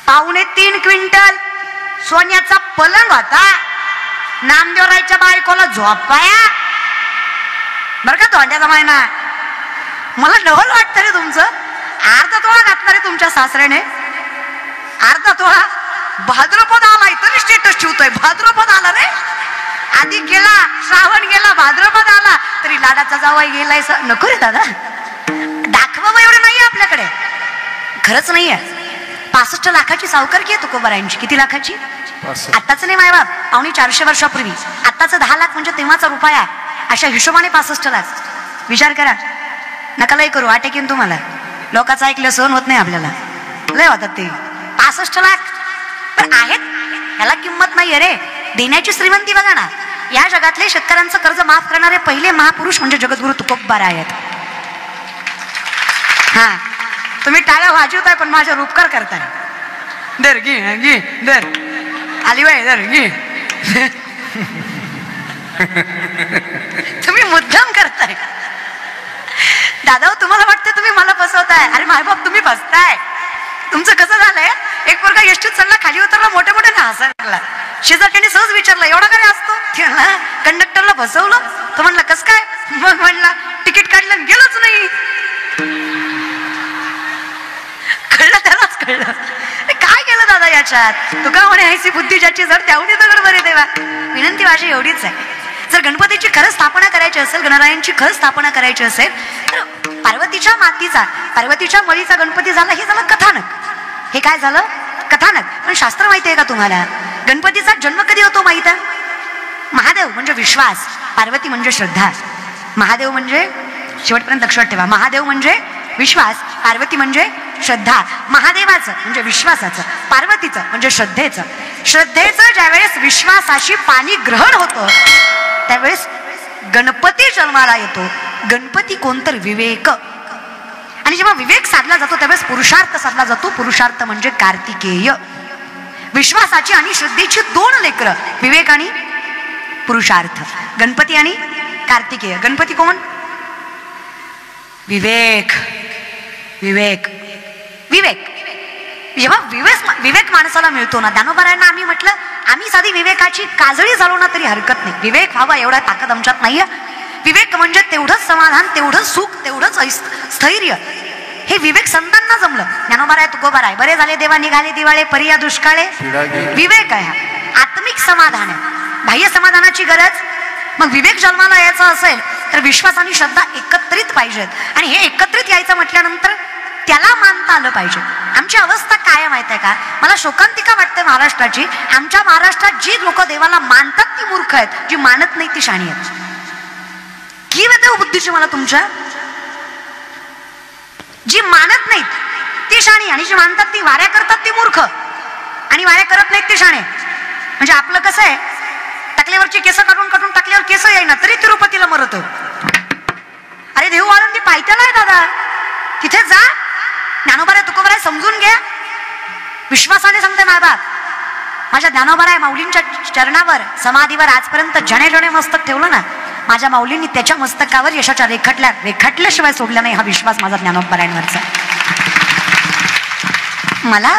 2.25 quintal सोन्याचा पलंग होता. नामदेवरायच्या बायकोला झोपाया बरं का तोंड्याचा महिना. मला डबल वाटतं रे तुमचं. अर्धा तोळा घातला रे तुमच्या सासऱ्याने, अर्धा तोळा. भाद्रपद आला तरी स्टेटस ठेवतोय. भाद्रपद आला रे, आधी गेला श्रावण गेला, भाद्रपद आला तरी लाडाचा जावाई गेलाय. नको रे दादा, दाखवा एवढं नाहीये आपल्याकडे, खरंच नाहीये. 65 लाखाची सावकारकी आहे तुकोबारायांची. किती लाखाची? आताच नाही मायबाप, 450 वर्षापूर्वी. आताच 10 लाख म्हणजे तेव्हाचा रुपया. अशा हिशोबाने 65 लाख. विचार करा. नका लय करू, आटेकीन तुम्हाला. लोकांचं ऐकलं सहन होत नाही आपल्याला, लय होतात ते. 65 लाख पण आहेत, याला किंमत नाहीये रे. देण्याची श्रीमंती बघा ना. या जगातले शेतकऱ्यांचं कर्ज माफ करणारे पहिले महापुरुष म्हणजे जगद्गुरु तुकोबाराय आहेत. हा, तुम्ही टाळ्या वाजवताय पण माझ्यावर उपकार करताय. दर घे घे दर आली बाई दर घे. तुम्ही मुद्दाम करताय दादा. तुम्हाला वाटतं तुम्ही मला फसवताय. अरे मायबाप तुम्ही फसताय. तुमचं कसं झालंय, एक पोरगा एसटीत चढला, खाली उतरला, मोठ्या मोठ्याने हसायला लागला. शेजारच्याने सहज विचारलं एवढा काय असतो. कंडक्टरला फसवलं. तो म्हणला कस काय. मग म्हणला तिकीट काढलं आणि गेलोच नाही. कळलं त्यालाच कळलं. काय केलं दादा याच्यात. तुका म्हणे ऐसी बुद्धी ज्याची जर त्यावढी दगड बरे देवा. विनंती माझी एवढीच आहे, जर गणपतीची खरंच स्थापना करायची असेल, गणरायांची खरंच स्थापना करायची असेल तर पार्वतीच्या मातीचा, पार्वतीच्या मळीचा गणपती झाला. हे झालं कथानक. हे काय झालं? कथानक. पण शास्त्र माहिती आहे का तुम्हाला? गणपतीचा जन्म कधी होतो माहित आहे? महादेव म्हणजे विश्वास, पार्वती म्हणजे श्रद्धा. महादेव म्हणजे, शेवटपर्यंत लक्षात ठेवा, महादेव म्हणजे विश्वास, पार्वती म्हणजे श्रद्धा. महादेवाचं म्हणजे विश्वासाचं, पार्वतीचं म्हणजे श्रद्धेचं. श्रद्धेचं ज्यावेळेस विश्वासाशी पाणी ग्रहण होतं त्यावेळेस गणपती जन्माला येतो. गणपती कोणतर विवेक. आणि जेव्हा विवेक साधला जातो त्यावेळेस पुरुषार्थ साधला जातो. पुरुषार्थ म्हणजे कार्तिकेय. विश्वासाची आणि श्रद्धेची 2 लेकरं, विवेक आणि पुरुषार्थ. गणपती आणि कार्तिकेय. गणपती कोण? विवेक. विवेक विवेक. जेव्हा विवेक माणसाला मिळतो ना, ज्ञानोबारायांना आम्ही म्हटलं आम्ही साधी विवेकाची काजळी झालो ना तरी हरकत नाही. विवेक व्हावा एवढा ताकद आमच्यात नाहीये. विवेक म्हणजे तेवढंच समाधान, तेवढंच सुख, तेवढंच स्थैर्य. हे विवेक संतांना जमलं. ज्ञानोबाराय तुकोबाराय. बरे झाले देवा निघाले दिवाळे परिया दुष्काळे. विवेक आहे, आत्मिक समाधान आहे. बाह्य समाधानाची गरज. मग विवेक जन्माला यायचा असेल तर विश्वास आणि श्रद्धा एकत्रित पाहिजेत. आणि हे एकत्रित यायचं म्हटल्यानंतर त्याला मानता आलं पाहिजे. आमची अवस्था काय माहित आहे का? मला शोकांतिका वाटते महाराष्ट्राची. आमच्या महाराष्ट्रात जी लोक देवाला मानतात ती मूर्ख आहेत, जी मानत नाही ती शाणी आहेत. की देव बुद्धीची मला तुमच्या. जी मानत नाहीत ती शाणी आणि जी मानतात ती वाऱ्या करतात ती मूर्ख. आणि वाऱ्या करत नाहीत ते शाणे. म्हणजे आपलं कसं आहे, टाकल्यावरची केस काढून काढून टाकल्यावर केस येईना तरी तिरुपतीला मरत. अरे देव आळंदी पायथ्याला आहे दादा, तिथे जा. ज्ञानोबाराय तुकोबाराय समजून घ्या. विश्वासाने सांगते मायबाप. माझ्या ज्ञानोबाराय माऊलींच्या चरणावर समाधीवर आजपर्यंत जणे जणे मस्तक ठेवलं ना, माझ्या माऊलींनी त्याच्या मस्तकावर यशाच्या रेखाटल्याशिवाय सोडल्या नाही. हा विश्वास माझा ज्ञानोबारायांवरचा. मला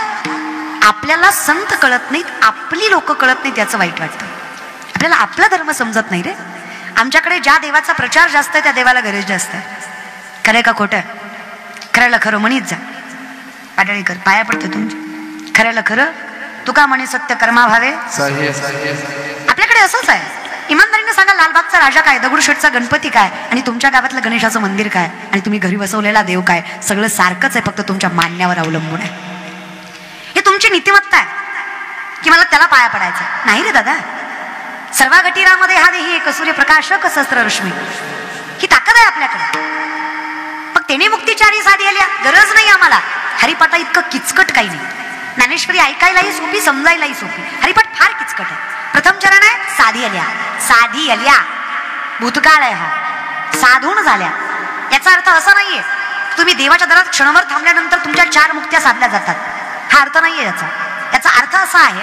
आपल्याला संत कळत नाहीत, आपली लोक कळत नाहीत याचं वाईट वाटतं. आपल्याला आपला धर्म समजत नाही रे. आमच्याकडे ज्या देवाचा प्रचार जास्त आहे त्या देवाला गरज जास्त आहे. खरंय का खोटं? खऱ्याला खरं म्हणीत जा. पाडळीकर पाया पडते तुमची. खऱ्याला खरं तुका म्हणे सत्य कर्मा भावे. आपल्याकडे असंच आहे. इमानदारीने सांगा, लालबागचा राजा काय, दगडूशेठचा गणपती काय, आणि तुमच्या गावातलं गणेशाचं मंदिर काय, आणि तुम्ही घरी बसवलेला देव काय, सगळं सारखंच आहे, फक्त तुमच्या मानण्यावर अवलंबून आहे. हे तुमची नीतिमत्ता आहे की मला त्याला पाया पडायचं नाही रे दादा. सर्वा गटीरामध्ये हा देही एक सूर्यप्रकाशक सहस्त्ररश्मी. ही ताकद आहे आपल्याकडे. मग त्याने मुक्तीचारी साधी आल्या, गरज नाही आम्हाला. हरिपाठा इतकं किचकट काही नाही. ज्ञानेश्वरी ऐकायलाही सोपी, समजायलाही सोपी. हरिपाठ फार किचकट आहे. प्रथम चरण आहे साधी आल्या. साधी आल्या भूतकाळ आहे हा. साधून झाल्या. याचा अर्थ असा नाहीये तुम्ही देवाच्या दरात क्षणभर थांबल्यानंतर तुमच्या 4 मुक्त्या साधल्या जातात. हा अर्थ नाहीये याचा. याचा अर्थ असा आहे,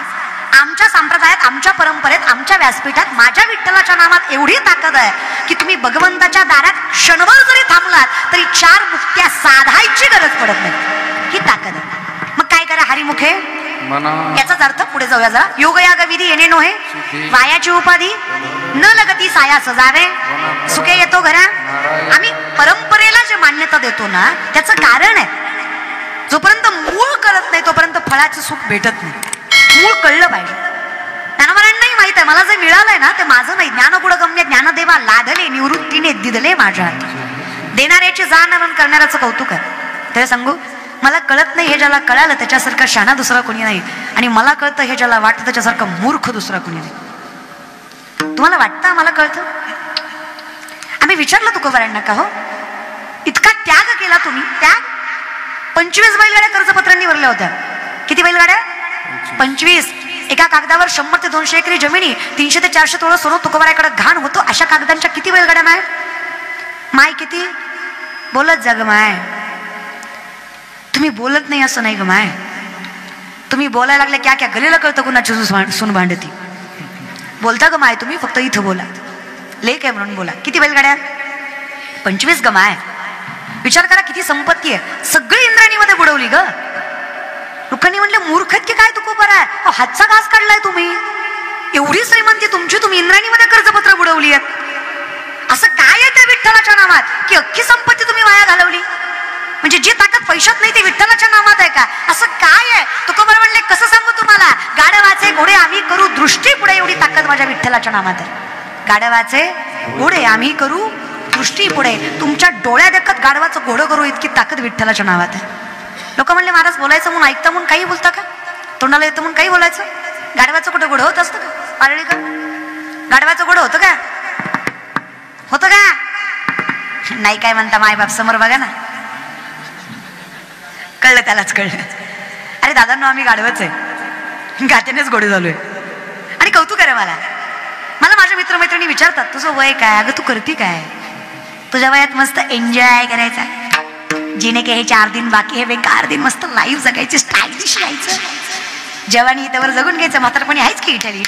आमच्या संप्रदायात, आमच्या परंपरेत, आमच्या व्यासपीठात माझ्या विठ्ठलाच्या नामात एवढी ताकद आहे की तुम्ही भगवंताच्या दारात क्षणभर जरी थांबलात तरी 4 मुक्त्या साधायची गरज पडत नाही. ही ताकद आहे. मग काय करा, हरिमुखे याचाच अर्थ पुढे जाऊया जरा. योग याग विधी येणे नोहे, वायाची उपाधी न लगती साया सजावे, सुखे येतो घरा. आम्ही परंपरेला जे मान्यता देतो ना त्याचं कारण आहे, जोपर्यंत मूळ कळत नाही तोपर्यंत फळाचं सुख भेटत नाही. मूळ कळलं पाहिजे. ज्ञानोबांनाही माहित आहे मला जे मिळालंय ना ते माझं नाही. ज्ञानगुण गम्य ज्ञानदेवा लादले निवृत्तीने दिदले माझ्या हाती. देणाऱ्याची जाण आणि करणाऱ्याचं कौतुक आहे. ते सांगू, मला कळत नाही हे ज्याला कळालं त्याच्यासारखा शहाणा दुसरा कोणी नाही, आणि मला कळतं हे ज्याला वाटतं त्याच्यासारखा मूर्ख दुसरा कोणी नाही. तुम्हाला वाटतं मला कळतं? आम्ही विचारलं तुकोबारांना का हो इतका त्याग केला तुम्ही? त्याग 25 बैलगाड्या कर्जपत्रांनी भरल्या होत्या. किती बैलगाड्या? 25. एका कागदावर 100 ते 200 एकरी जमिनी, 300 ते 400 तोळं सोनं तुकोबाराकडे घाण होतो. अशा कागदांच्या किती बैलगाड्या माय? माय किती? बोलत जा ग माय. तुम्ही बोलत नाही असं नाही ग माय. तुम्ही बोलायला लागले क्या क्या गलीला कळतं कुणाची सून भांडती. बोलता ग माय तुम्ही, फक्त इथं बोला. लेक आहे म्हणून बोला. किती बैलगाड्या? 25 ग माय. विचार करा किती संपत्ती आहे. सगळी इंद्राणीमध्ये बुडवली ग. लोकांनी म्हणले मूर्ख की काय तुकोबारा आहे, हातचा घास काढलाय तुम्ही. एवढी श्रीमंती तुमची, तुम्ही इंद्राणीमध्ये कर्जपत्र बुडवली आहेत. असं काय आहे त्या विठ्ठलाच्या नावात की अख्खी संपत्ती तुम्ही वाया घालवली? म्हणजे जी ताकद पैशात नाही ती विठ्ठलाच्या नावात आहे का? असं काय आहे? तुकोबारा म्हणले कसं सांगू तुम्हाला, गाढवाचे घोडे आम्ही करू दृष्टी पुढे, एवढी ताकद माझ्या विठ्ठलाच्या नावात आहे. गाढवाचे घोडे आम्ही करू दृष्टी पुढे, तुमच्या डोळ्या देखत गाढवाचं घोडं करू इतकी ताकद विठ्ठलाच्या नावात आहे. लोक म्हणले महाराज बोलायचं म्हणून ऐकता म्हणून काही बोलता का? तोंडाला येतं म्हणून काही बोलायचं? गाढवाचं कुठं घोडं होत असतं का? पाळली का? गाढवाचं घोडं होतं का? होतं का? नाही. काय म्हणता मायबाप समोर बघा ना. कळलं त्यालाच कळलं. अरे दादांनो आम्ही गाढवच आहे, गात्यानेच घोडे झालोय. आणि कौतुक आहे मला. मला माझ्या मित्रमैत्रिणी विचारतात तुझं वय काय? अगं तू करती काय? तुझ्या वयात मस्त एन्जॉय करायचा, जिने के हे 4 दिन बाकी हे बेकार दिन, मस्त लाईफ जगायची, स्टाईलिश राहायचं, जवानी त्यावर जगून घ्यायचं. म्हातारपणी आहेच की इटाली.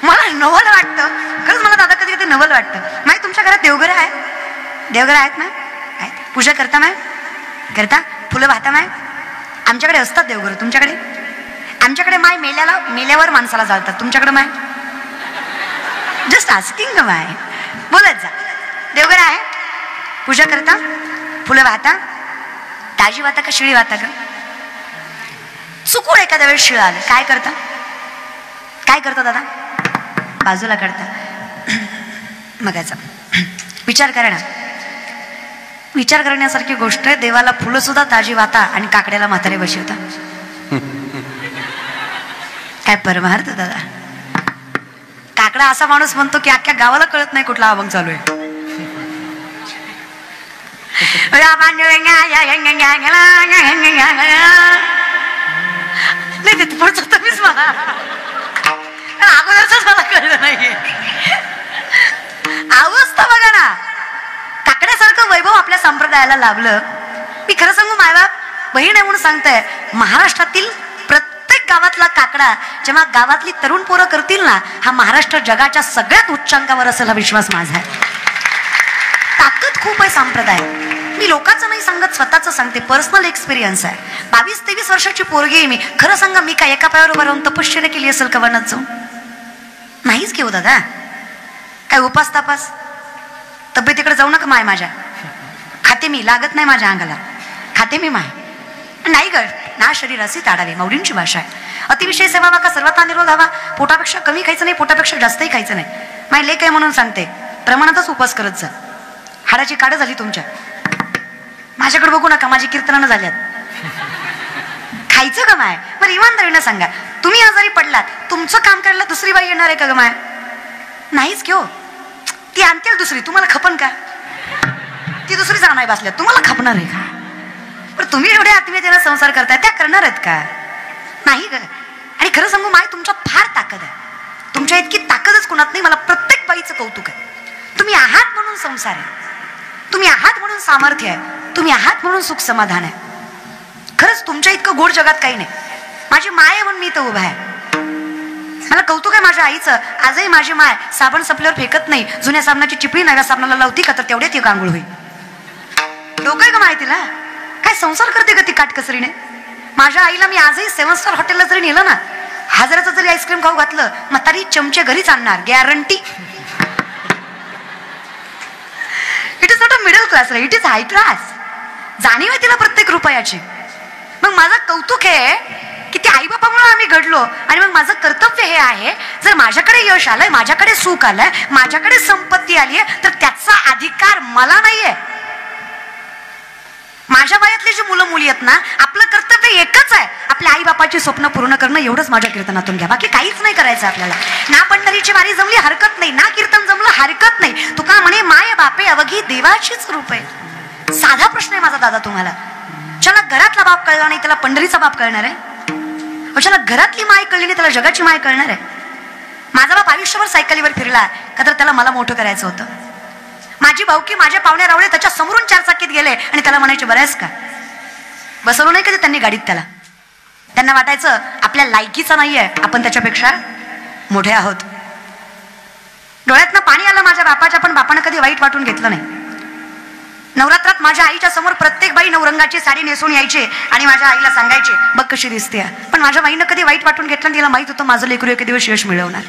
मला नवल वाटतं खरंच. मला दादा कधी कधी नवल वाटतं. माहिती तुमच्या घरात देवघर आहे? देवघर आहेत ना? आहेत. पूजा करता माय? करता? फुलं वाहता माय? आमच्याकडे असतात देवघर. तुमच्याकडे? आमच्याकडे माय मेल्यावर माणसाला जाळतात. तुमच्याकडे माय? जस्ट आस्किंग ग माय. बोलत जा. देवघर आहे? पूजा करता? फुलं वाहता? ताजी वाहता का शिळी वाहता ग? चुकून एखाद्या वेळेस शिळ आलं काय करता? काय करता दादा? बाजूला काढता. मग याचा विचार करा ना. विचार करण्यासारखी गोष्ट आहे. देवाला फुलं सुद्धा ताजी वाहता आणि काकड्याला म्हातारे बसवता. काय परमार्थ दादा. काकडा असा माणूस म्हणतो की अख्ख्या गावाला कळत नाही कुठला अभंग चालू आहे. नाही ते पुढचं तुम्हीच मला अगोदरच मला कळलं नाहीये. अवस्था बघा ना. काकड्यासारखं वैभव आपल्या संप्रदायाला लाभलं. मी खरं सांगू मायबाप बहीण आहे म्हणून सांगताय, महाराष्ट्रातील प्रत्येक गावातला काकडा जेव्हा गावातली तरुण पोरं करतील ना, हा महाराष्ट्र जगाच्या सगळ्यात उच्चांकावर असेल हा विश्वास माझा आहे. ताकद खूप आहे संप्रदाय. मी लोकांचं नाही सांगत, स्वतःच सांगते. पर्सनल एक्सपिरियन्स आहे. 22-23 वर्षाची पोरगी आहे मी. खरं सांगा मी काय एका पायावर उभं राहून तपश्चर्या केली असेल का वनात जाऊन? नाहीच घेऊ दादा. काय उपास तापास तब्येतीकडे जाऊ नका माय. माझ्या खाते मी, लागत नाही माझ्या अंगाला. खाते मी माय. नाही ग ना शरीराचे ताडावे, माऊलींची भाषा आहे. अतिविषय सेवा का सर्वात निरोध हवा. पोटापेक्षा कमी खायचं नाही, पोटापेक्षा जास्तही खायचं नाही. माय लेक आहे म्हणून सांगते, प्रमाणातच उपास करत जा. हाडाची काढ झाली तुमच्या. माझ्याकडे बघू नका, माझी कीर्तनानं झाल्यात. खायचं का माय? बरं इमानदारीनं सांगा, तुम्ही आजारी पडलात, तुमचं काम करायला दुसरी बाई येणार आहे का ग माय? नाहीच घेऊ. ती आणतील दुसरी, तुम्हाला खपन का? ती दुसरी जाणार बसल्यात, तुम्हाला खपणार आहे का? पण तुम्ही एवढ्या आत्मीयतेने संसार करताय, त्या करणार आहेत का? नाही ग. आणि खरं सांगू माय, तुमच्यात फार ताकद आहे. तुमच्या इतकी ताकदच कुणात नाही. मला प्रत्येक बाईचं कौतुक आहे. तुम्ही आहात म्हणून संसार आहे, तुम्ही आहात म्हणून सामर्थ्य आहे, तुम्ही आहात म्हणून सुख समाधान आहे. खरंच तुमच्या इतकं गोड जगात काही नाही. माझी माय आहे म्हणून मी तर उभा आहे. मला कौतुक आहे माझ्या आईचं. आजही माझी माय साबण संपल्यावर फेकत नाही. जुन्या साबणाची चिपळी नव्या साबणाला लावती का, तर तेवढ्यात ती आंघोळ होईल. डोकं आहे का माहितीला? काय संसार करते का ती काटकसरीने? माझ्या आईला मी आजही 7 स्टार हॉटेलला जरी नेलं ना, 1000चं जरी आईस्क्रीम खाऊ घातलं, म्हातारी चमचे घरीच आणणार, guarantee. It is not a middle class, it is hi class. जाणीव आहे तिला प्रत्येक रुपयाची. मग माझं कौतुक आहे की ते आईबापामुळे आम्ही घडलो. आणि मग माझं कर्तव्य हे आहे, जर माझ्याकडे यश आलंय, माझ्याकडे सुख आलंय, माझ्याकडे संपत्ती आली आहे, तर त्याचा अधिकार मला नाहीये. माझ्या वयातली जी मुलं मुली आहेत ना, आपलं कर्तव्य एकच आहे, आपल्या आई बापाची स्वप्न पूर्ण करणं, एवढंच माझ्या कीर्तनातून घ्या. बाकी काहीच नाही करायचं आपल्याला. ना पंढरीची वारी जमली हरकत नाही, ना कीर्तन जमलं हरकत नाही. तुका म्हणे माय बापे अवघी देवाचीच रूप आहे. साधा प्रश्न आहे माझा दादा तुम्हाला. ज्याला घरातला बाप कळला नाही त्याला पंढरीचा बाप कळणार आहे? ज्याला घरातली माय कळली नाही त्याला जगाची माय कळणार आहे? माझा बाप आयुष्यभर सायकलीवर फिरला का तर त्याला मला मोठं करायचं होतं. माझी भाऊकी माझ्या पाहुण्या रावळे त्याच्या समोरून 4 चाकीत गेले आणि त्याला म्हणायचे बरंच का. बसवलं नाही कधी त्यांनी गाडीत त्याला. त्यांना वाटायचं आपल्या लायकीचा नाहीये, आपण त्याच्यापेक्षा मोठे आहोत. डोळ्यातनं पाणी आलं माझ्या बापाच्या, पण बापानं कधी वाईट वाटून घेतलं नाही. नवरात्रात माझ्या आईच्या समोर प्रत्येक बाई नवरंगाची साडी नेसून यायची आणि माझ्या आईला सांगायचे बघ कशी दिसते. पण माझ्या बाईनं कधी वाईट वाटून घेतलं. तिला माहित होतं माझं लेकरू एके दिवस यश मिळवणार.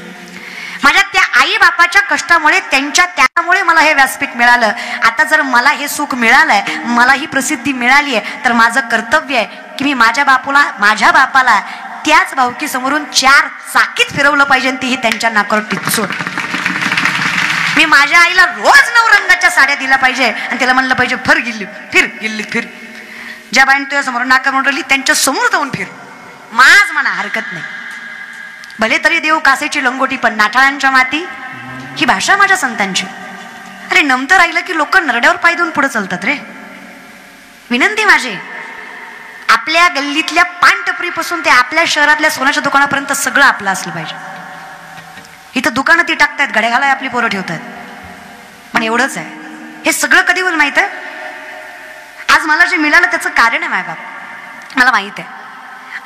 माझ्या त्या आई बापाच्या कष्टामुळे, त्यांच्या त्यामुळे मला हे व्यासपीठ मिळालं. आता जर मला हे सुख मिळालंय, मला ही प्रसिद्धी मिळाली आहे, तर माझं कर्तव्य आहे की मी माझ्या बापाला त्याच भावकी समोरून 4 चाकीत फिरवलं पाहिजे आणि तीही त्यांच्या नाकावर टिचून. मी माझ्या आईला रोज नवरंगाच्या साड्या दिल्या पाहिजे आणि तिला म्हणलं पाहिजे फिर गिल्लीत फिर. ज्या बाईन तुझ्या समोर नाका म्हणली त्यांच्या समोर जाऊन फिर. माझ म्हणा हरकत नाही. भले तरी देऊ कासेची लंगोटी, पण नाठाळांच्या माती ही भाषा माझ्या संतांची. अरे नंतर राहिलं की लोक नरड्यावर पाय देऊन पुढे चालतात रे. विनंती माझी, आपल्या गल्लीतल्या पान टपरीपासून ते आपल्या शहरातल्या सोन्याच्या दुकानापर्यंत सगळं आपलं असलं पाहिजे. इथं दुकानं ती टाकतायत, घड्या घालाय आपली पोरं ठेवतात, पण एवढंच आहे. हे सगळं कधी होईल माहित आहे? आज मला जे मिळालं त्याचं कारण आहे मायबाप. मला माहित आहे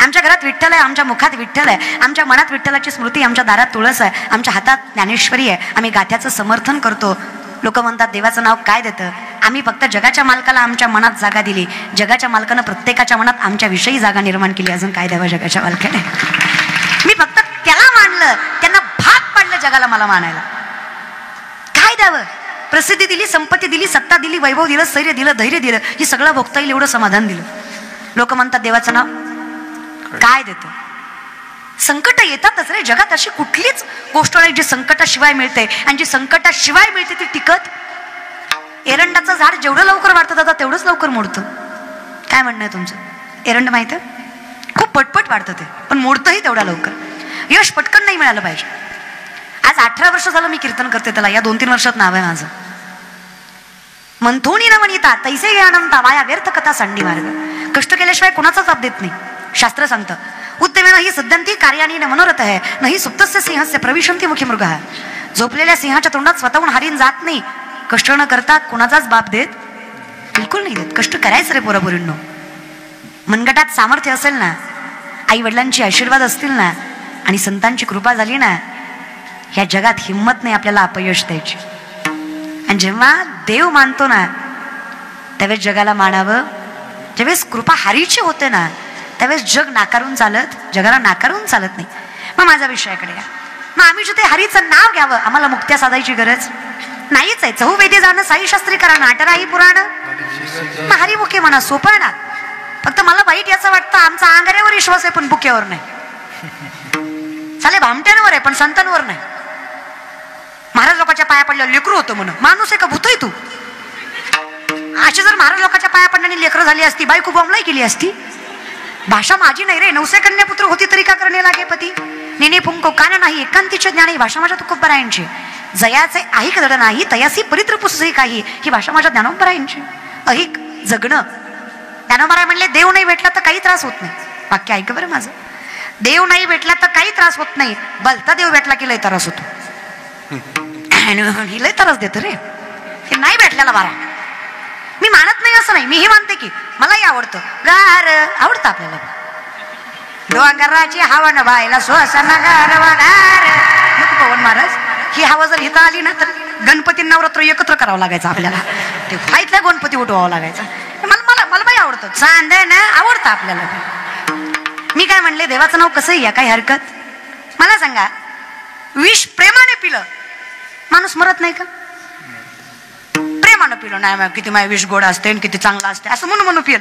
आमच्या घरात विठ्ठल आहे, आमच्या मुखात विठ्ठल आहे, आमच्या मनात विठ्ठलाची स्मृती, आमच्या दारात तुळस आहे, आमच्या हातात ज्ञानेश्वरी आहे. आम्ही गाथ्याचं समर्थन करतो. लोक म्हणतात देवाचं नाव काय देतं? आम्ही फक्त जगाच्या मालकाला आमच्या मनात जागा दिली. जगाच्या मालकानं प्रत्येकाच्या मनात आमच्या विषयी जागा निर्माण केली. अजून काय द्यावं जगाच्या मालकाने? मी फक्त त्याला मानलं, त्यांना भाग पाडलं जगाला मला मानायला. काय द्यावं? प्रसिद्धी दिली, संपत्ती दिली, सत्ता दिली, वैभव दिलं, स्थैर्य दिलं, धैर्य दिलं, ही सगळं भोगता येईल एवढं समाधान दिलं. लोक म्हणतात देवाचं नाव काय देतं? संकट येतातच रे. जगात अशी कुठलीच गोष्ट नाही जी संकटाशिवाय मिळते, आणि जी संकटाशिवाय मिळते ती टिकत. एरंडाचं झाड जेवढं लवकर वाढतं दादा तेवढंच लवकर मोडतं. काय म्हणणं आहे तुमचं? एरंड माहित आहे? खूप पटपट वाढतं ते, पण मोडतंही तेवढ्या लवकर. यश पटकन नाही मिळालं पाहिजे. आज 18 वर्ष झालं मी कीर्तन करते त्याला. या 2-3 वर्षात नाव आहे माझं. मंथोनी न म्हणता तैसे गे अनंता वाया व्यर्थ कथा सांडी मार्ग. कष्ट केल्याशिवाय कोणाचाच लाभ देत नाही. शास्त्र सांगतं उद्यमेन ही सिद्धांती कार्यानी न मनोरथ आहे नाही सुप्तस्य सिंहस्य प्रविशंती मुखी मृग. झोपलेल्या सिंहाच्या तोंडात स्वतःहून हरीण जात नाही. कष्ट न करता कोणाचाच बाप देत बिलकुल नाही देत. कष्ट करायचं रे पोरापोरींनो. मनगटात सामर्थ्य असेल ना, आई वडिलांची आशीर्वाद असतील ना, आणि संतांची कृपा झाली ना, ह्या जगात हिंमत नाही आपल्याला अपयश द्यायची. आणि जेव्हा देव मानतो ना त्यावेळेस जगाला मानावं. ज्यावेळेस कृपा हरीची होते ना त्यावेळेस जग नाकारून चालत, जगाला नाकारून चालत नाही. मग माझ्या विषयाकडे या. मग आम्ही जिथे हरीचं नाव घ्यावं, आम्हाला मुक्त्या साधायची गरज नाहीच आहे. चहुवेदी जाणं, साई शास्त्री करा, नाटराही पुराण, मग हरिमुखे म्हणा, सोपं ना. फक्त मला वाईट याचं वाटतं आमचा आंगऱ्यावर विश्वास आहे पण बुक्यावर नाही. चाले भामट्यांवर आहे पण संतांवर नाही. महाराज लोकांच्या पाया पडल्यावर लेकरू होतं म्हणून माणूस आहे का भूतोय तू? अशी जर महाराज लोकांच्या पाया पडण्याने लेकरं झाली असती, बायको बॉम्बलाई केली असती. भाषा माझी नाही रे. 900 कन्यापुत्र होती तरी का करणे लागे पती. नेने पुंको काना नाही एकांतीचे ज्ञान. ही भाषा माझ्या तुकोबरायांची. जयाचे ऐक जड नाही तयासी परित्र पुसही काही. ही भाषा माझ्या ज्ञानोबरायांची. अहिक जगणं. ज्ञानोबराय म्हणले देव नाही भेटला तर काही त्रास होत नाही. वाक्य ऐक बरं माझं. देव नाही भेटला तर काही त्रास होत नाही. भलता देव भेटला की लय त्रास होतो. ही लय त्रास देतो रे. हे नाही भेटल्याला बारा. मी मानत नाही असं नाही, मीही मानते की मलाही आवडतं. गार आवडतं आपल्याला. डोंगराची हवा न बायला श्वासन गार पवन महाराज. ही हवा जर इथं आली ना तर गणपती नवरात्र एकत्र करावं लागायचं आपल्याला. ते फाईतला गणपती उठवावं लागायचा. मला बाई आवडतं. चांदण आवडतं आपल्याला. मी काय म्हणले, देवाचं नाव कसं या, काही हरकत? मला सांगा, विष प्रेमाने पिलं माणूस मरत नाही का? प्रेमानं पिलं, नाही किती माय विष गोड असते किती चांगला असते असं म्हणून पिलं.